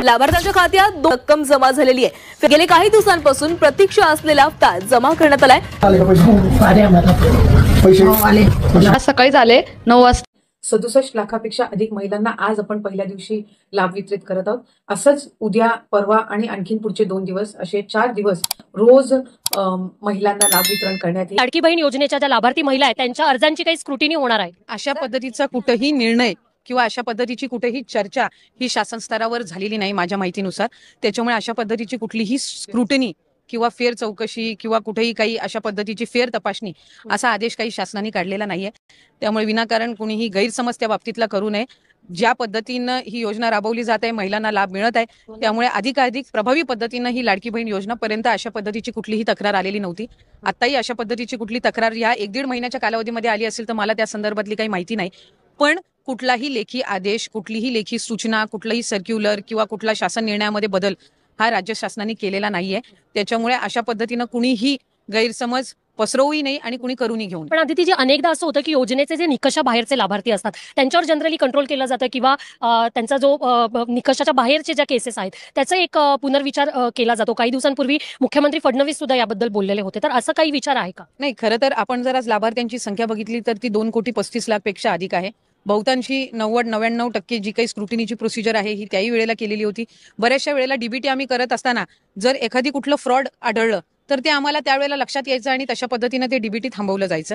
लाभार्थ्यांच्या खात्यात रक्कम जमा झालेली आहे। गेले काही दिवसांपासून प्रतीक्षा असलेला हप्ता जमा करण्यात आलाय। आज सकाळी झाले 9 वाजता। 67 लाखापेक्षा अधिक महिलांना आज आपण पहिल्या दिवशी लाभ वितरित करत आहोत। असंच उद्या, परवा आणि आणखीन पुढचे 2 दिवस असे 4 दिवस रोज महिलांना लाभ वितरण करण्यात येईल। लाडकी बहीण योजनेच्या ज्या लाभार्थी महिला आहेत त्यांच्या अर्जांची काही स्क्रुटिनी होणार आहे। अशा पद्धतीचा कुठेही निर्णय किंवा अशा पद्धतीची कुठेही चर्चा ही शासन स्तरावर झालेली नाही माझ्या माहितीनुसार। त्याच्यामुळे अशा पद्धतीची कुठलीही स्क्रुटिनी किंवा फेर चौकशी किंवा कुठेही काही अशा पद्धतीची फेर तपासणी असा आदेश काही शासनाने काढलेला नाहीये। त्यामुळे विनाकारण कोणीही गैरसमज त्या बाबतीतला करू नये। ज्या पद्धतीनं ही योजना राबवली जात आहे, महिलांना लाभ मिळत आहे, त्यामुळे अधिकाधिक प्रभावी पद्धतीनं ही लाडकी बहीण योजनापर्यंत अशा पद्धतीची कुठलीही तक्रार आलेली नव्हती। आताही अशा पद्धतीची कुठली तक्रार या 1-1.5 महिन्याच्या कालावधीमध्ये आली असेल तर मला त्या संदर्भातली काही माहिती नाही। पण कुठलाही लेखी आदेश, कुठलीही लेखी सूचना, कुठलाही सर्क्युलर किंवा कुठला शासन निर्णयामध्ये बदल हा राज्य शासनाने केलेला नाहीये। त्याच्यामुळे अशा पद्धतीनं कुणीही गैरसमज पसरवूही नाही आणि कुणी करूनही घेऊन। पण आदिती जी अनेकदा असं होतं की योजनेचे जे निकषा बाहेरचे लाभार्थी असतात त्यांच्यावर जनरली कंट्रोल केलं जातं किंवा त्यांचा जो निकषाच्या बाहेरचे ज्या केसेस आहेत त्याचा एक पुनर्विचार केला जातो। काही दिवसांपूर्वी मुख्यमंत्री फडणवीस सुद्धा याबद्दल बोललेले होते, तर असं काही विचार आहे का? नाही, खरं तर आपण जर आज लाभार्थ्यांची संख्या बघितली तर ती 2,35,00,000 पेक्षा अधिक आहे। बहुतांशी 90-99% जी काही स्क्रुटिनीची प्रोसिजर आहे ही त्याही वेळेला केलेली होती। बऱ्याचशा वेळेला डीबीटी आम्ही करत असताना जर एखादी कुठलं फ्रॉड आढळलं तर ते आम्हाला त्यावेळेला लक्षात यायचं आणि तशा पद्धतीने ते डीबीटी थांबवलं जायचं।